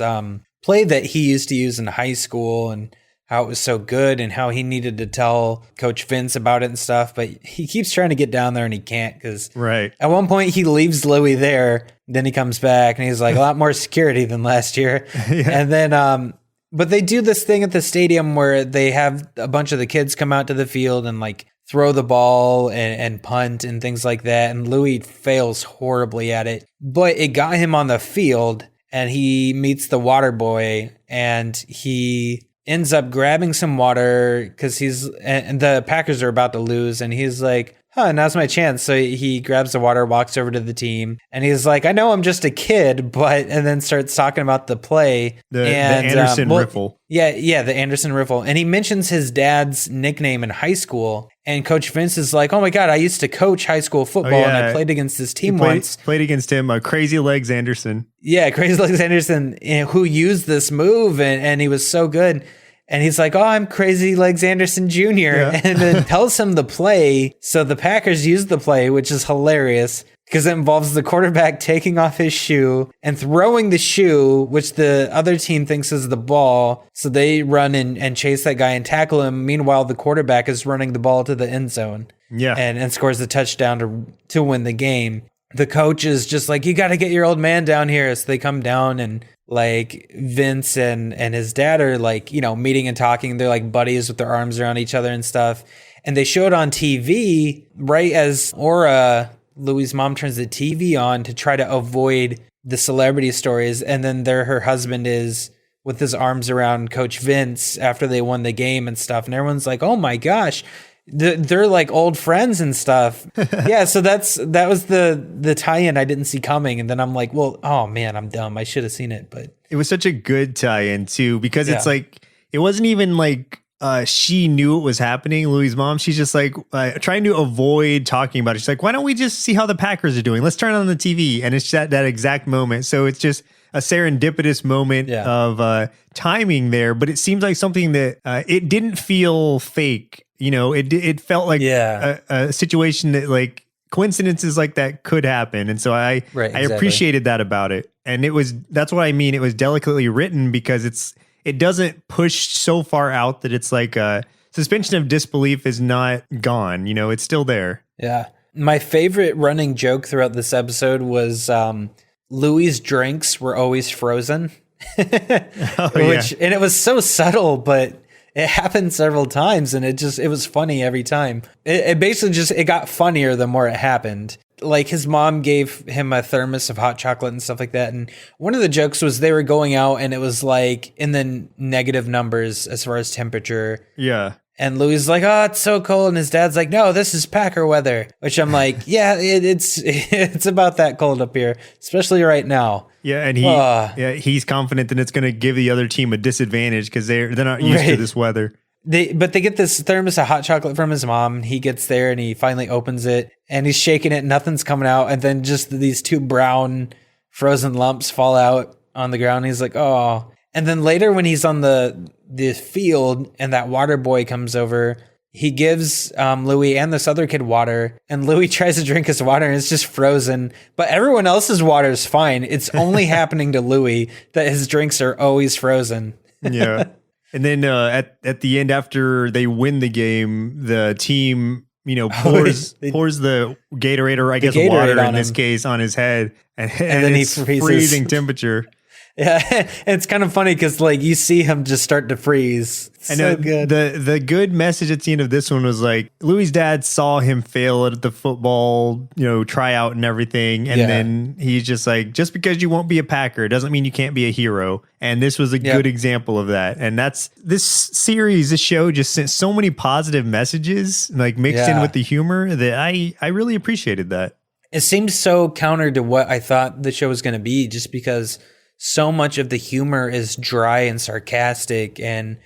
play that he used to use in high school and how it was so good and how he needed to tell Coach Vince about it and stuff. But he keeps trying to get down there and he can't because at one point he leaves Louie there. Then he comes back and he's like, a lot more security than last year. And then but they do this thing at the stadium where they have a bunch of the kids come out to the field and like throw the ball and punt and things like that. And Louie fails horribly at it, but it got him on the field and he meets the water boy and he ends up grabbing some water because and the Packers are about to lose. And he's like, now's my chance. So he grabs the water, walks over to the team, and he's like, I know I'm just a kid, but, and then starts talking about the play. The Anderson riffle. Yeah, the Anderson riffle. And he mentions his dad's nickname in high school. And Coach Vince is like, oh my God, I used to coach high school football and I played against this team once. Played against him, Crazy Legs Anderson. Yeah, Crazy Legs Anderson, who used this move and he was so good. And he's like, oh, I'm Crazy Legs Anderson Jr. Yeah. And then tells him the play. So the Packers use the play, which is hilarious because it involves the quarterback taking off his shoe and throwing the shoe, which the other team thinks is the ball. So they run and chase that guy and tackle him. Meanwhile, the quarterback is running the ball to the end zone. Yeah. And scores the touchdown to win the game. The coach is just like, you got to get your old man down here. So they come down and like Vince and his dad are like, meeting and talking. They're like buddies with their arms around each other and stuff. And they show it on TV right as Louie's mom, turns the TV on to try to avoid the celebrity stories. And then there her husband is with his arms around Coach Vince after they won the game and stuff. And everyone's like, oh my gosh, they're like old friends and stuff. Yeah, so that was the tie-in I didn't see coming. And then I'm like, well, oh man, I'm dumb. I should have seen it. But it was such a good tie-in too, because it's like, it wasn't even like she knew it was happening, Louie's mom. She's just like trying to avoid talking about it. She's like, why don't we just see how the Packers are doing? Let's turn on the TV. And it's that exact moment. So it's just a serendipitous moment of timing there. But it seems like something that it didn't feel fake. It felt like a situation that like coincidences like that could happen. And so I appreciated that about it. And that's what I mean. It was delicately written because it doesn't push so far out that it's like suspension of disbelief is not gone. It's still there. Yeah. My favorite running joke throughout this episode was Louie's drinks were always frozen. And it was so subtle, but it happened several times and it was funny every time. It basically it got funnier the more it happened. Like his mom gave him a thermos of hot chocolate and stuff like that. And one of the jokes was they were going out and it was like in the negative numbers as far as temperature. Yeah. And Louie's like, oh, it's so cold. And his dad's like, no, this is Packer weather, which I'm like, yeah, it's about that cold up here, especially right now. Yeah. And he's confident that it's going to give the other team a disadvantage because they're not used to this weather. But they get this thermos of hot chocolate from his mom. He gets there and he finally opens it and he's shaking it. Nothing's coming out. And then just these two brown frozen lumps fall out on the ground. He's like, oh. And then later when he's on the field and that water boy comes over, he gives Louie and this other kid water. And Louie tries to drink his water and it's just frozen. But everyone else's water is fine. It's only happening to Louie that his drinks are always frozen. Yeah. And then at the end, after they win the game, the team, pours the Gatorade, or I guess water in this case, on his head, and then it's freezing temperature. Yeah, it's kind of funny because like you see him just start to freeze. And so good. The good message at the end of this one was like Louie's dad saw him fail at the football, tryout and everything, and then he's just like, just because you won't be a Packer doesn't mean you can't be a hero. And this was a good example of that. And this show just sent so many positive messages, like mixed in with the humor, that I really appreciated that. It seemed so counter to what I thought the show was going to be, just because so much of the humor is dry and sarcastic and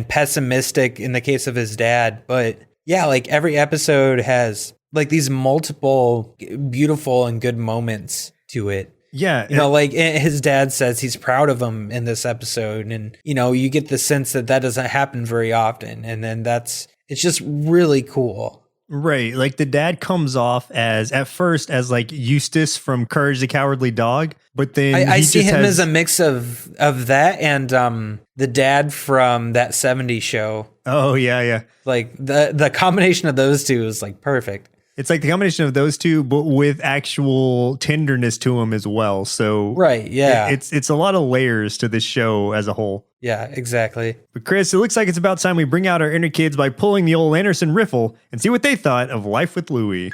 pessimistic in the case of his dad. But yeah, like every episode has like these multiple beautiful and good moments to it. Yeah. Like his dad says he's proud of him in this episode. And, you get the sense that doesn't happen very often. And then it's just really cool. Right. Like the dad comes off at first as like Eustace from Courage the Cowardly Dog, but then I see him as a mix of that and the dad from that 70s show. Oh yeah. Like the combination of those two is like perfect. It's like the combination of those two, but with actual tenderness to him as well. So right, yeah, it's a lot of layers to this show as a whole. Yeah, exactly. But Chris, it looks like it's about time we bring out our inner kids by pulling the old Anderson riffle and see what they thought of Life with Louie.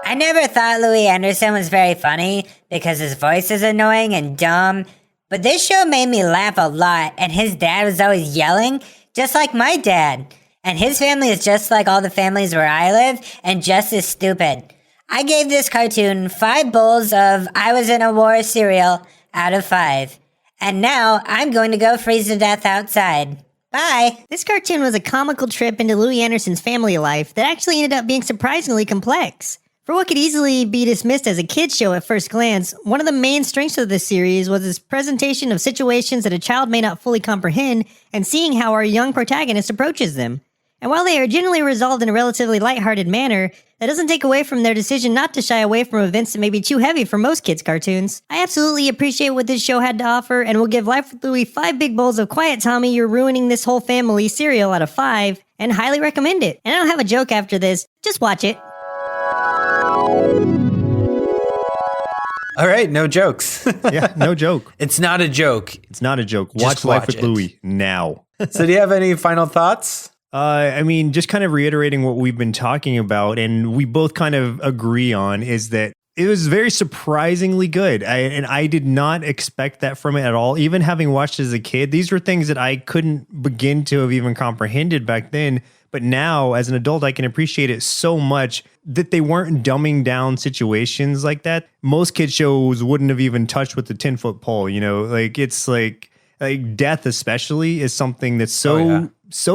I never thought Louie Anderson was very funny because his voice is annoying and dumb, but this show made me laugh a lot, and his dad was always yelling, just like my dad. And his family is just like all the families where I live and just as stupid. I gave this cartoon 5 bowls of I Was in a War cereal out of 5. And now I'm going to go freeze to death outside. Bye. This cartoon was a comical trip into Louie Anderson's family life that actually ended up being surprisingly complex. For what could easily be dismissed as a kid's show at first glance, one of the main strengths of the series was its presentation of situations that a child may not fully comprehend and seeing how our young protagonist approaches them. And while they are generally resolved in a relatively lighthearted manner, that doesn't take away from their decision not to shy away from events that may be too heavy for most kids' cartoons. I absolutely appreciate what this show had to offer, and will give Life with Louie 5 big bowls of Quiet Tommy, You're Ruining This Whole Family cereal out of 5, and highly recommend it. And I don't have a joke after this, just watch it. All right, no jokes. Yeah, no joke. It's not a joke. It's not a joke. Just Watch Life watch with it. Louie now. So do you have any final thoughts? I mean, just kind of reiterating what we've been talking about, and we both kind of agree on, is that it was very surprisingly good. I did not expect that from it at all. Even having watched it as a kid, these were things that I couldn't begin to have even comprehended back then. But now, as an adult, I can appreciate it so much that they weren't dumbing down situations like that. Most kid shows wouldn't have even touched with the 10-foot pole, you know? Like, it's like death especially is something that's so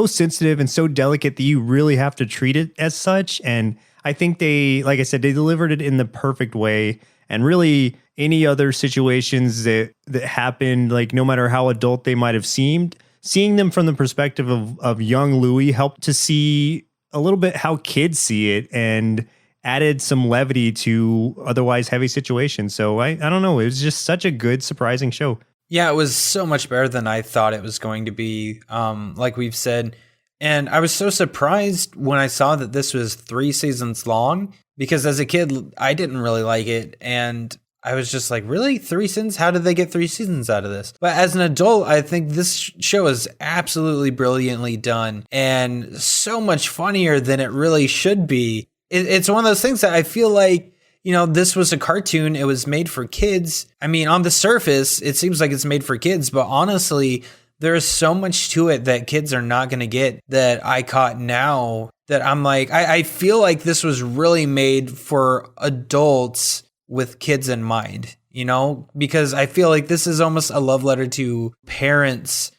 sensitive and so delicate that you really have to treat it as such. And I think they, like I said, they delivered it in the perfect way. And really any other situations that happened, like no matter how adult they might have seemed, seeing them from the perspective of young Louie helped to see a little bit how kids see it and added some levity to otherwise heavy situations. So I don't know. It was just such a good, surprising show. Yeah, it was so much better than I thought it was going to be, like we've said. And I was so surprised when I saw that this was 3 seasons long, because as a kid, I didn't really like it. And I was just like, really? 3 seasons? How did they get 3 seasons out of this? But as an adult, I think this show is absolutely brilliantly done and so much funnier than it really should be. It's one of those things that I feel like, you know, this was a cartoon. It was made for kids. I mean, on the surface, it seems like it's made for kids, but honestly, there is so much to it that kids are not going to get that I caught now that I'm like, I feel like this was really made for adults with kids in mind, you know, because I feel like this is almost a love letter to parents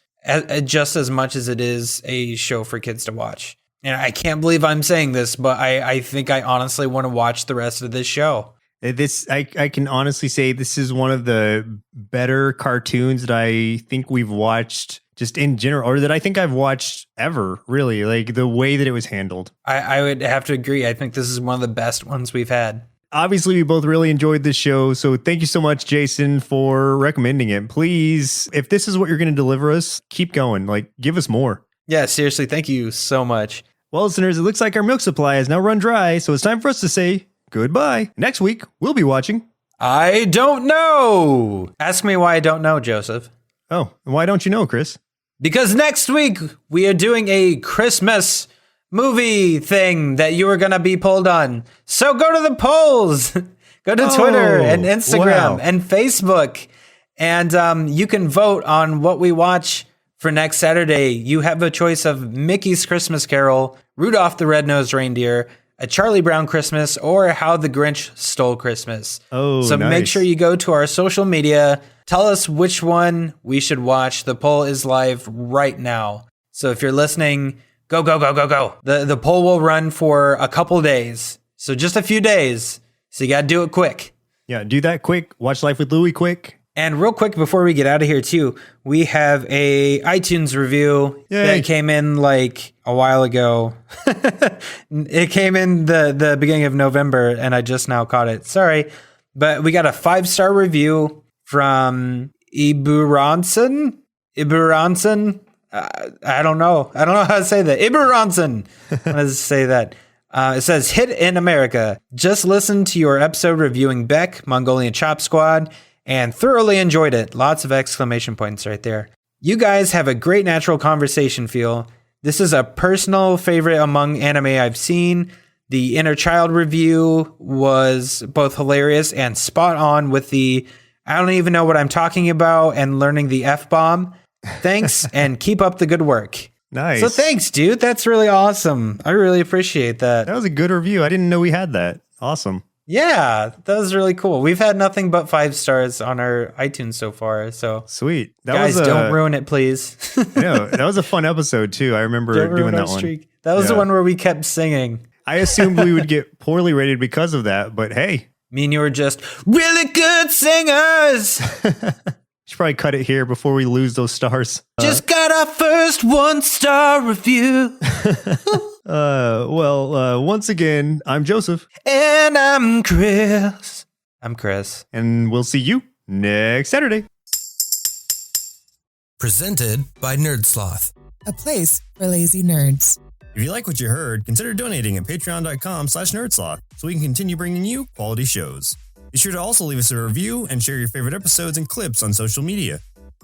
just as much as it is a show for kids to watch. And I can't believe I'm saying this, but I think I honestly want to watch the rest of this show. I can honestly say this is one of the better cartoons that I think we've watched just in general, or that I think I've watched ever, really, like the way that it was handled. I would have to agree. I think this is one of the best ones we've had. Obviously, we both really enjoyed this show, so thank you so much, Jason, for recommending it. Please, if this is what you're going to deliver us, keep going. Like, give us more. Yeah, seriously, thank you so much. Well, listeners, it looks like our milk supply has now run dry, so it's time for us to say goodbye. Next week, we'll be watching I Don't Know. Ask me why I don't know, Joseph. Oh, why don't you know, Chris? Because next week, we are doing a Christmas movie thing that you are going to be pulled on. So go to the polls. Go to Twitter and Instagram and Facebook. And you can vote on what we watch for next Saturday. You have a choice of Mickey's Christmas Carol, Rudolph the Red-Nosed Reindeer, A Charlie Brown Christmas, or How the Grinch Stole Christmas. Oh, so nice. Make sure you go to our social media. Tell us which one we should watch. The poll is live right now. So if you're listening, go, go, go, go, go. The poll will run for a couple days. So just a few days. So you got to do it quick. Yeah, do that quick. Watch Life with Louie quick. And real quick, before we get out of here too, we have a iTunes review that came in like a while ago. It came in the beginning of November, and I just now caught it. Sorry. But we got a 5-star review from Iburonson. I don't know how to say that. Iburonson. How does it say that? It says, hit in America. Just listened to your episode reviewing Beck, Mongolian Chop Squad, and thoroughly enjoyed it. Lots of exclamation points right there. You guys have a great natural conversation feel. This is a personal favorite among anime I've seen. The Inner Child review was both hilarious and spot on with the I don't even know what I'm talking about and learning the F-bomb. Thanks and keep up the good work. Nice. So thanks, dude. That's really awesome. I really appreciate that. That was a good review. I didn't know we had that. Awesome. Yeah, that was really cool. We've had nothing but 5 stars on our iTunes so far. So Sweet. guys, don't ruin it, please. No, that was a fun episode too. I remember doing that one. That was the one where we kept singing. I assumed we would get poorly rated because of that, but hey. Me and you were just really good singers. Should probably cut it here before we lose those stars. Just got our first 1-star review. Once again, I'm Joseph. And I'm Chris. And we'll see you next Saturday. Presented by Nerdsloth, a place for lazy nerds. If you like what you heard, consider donating at patreon.com/nerdsloth so we can continue bringing you quality shows. Be sure to also leave us a review and share your favorite episodes and clips on social media.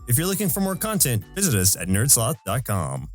If you're looking for more content, visit us at nerdsloth.com.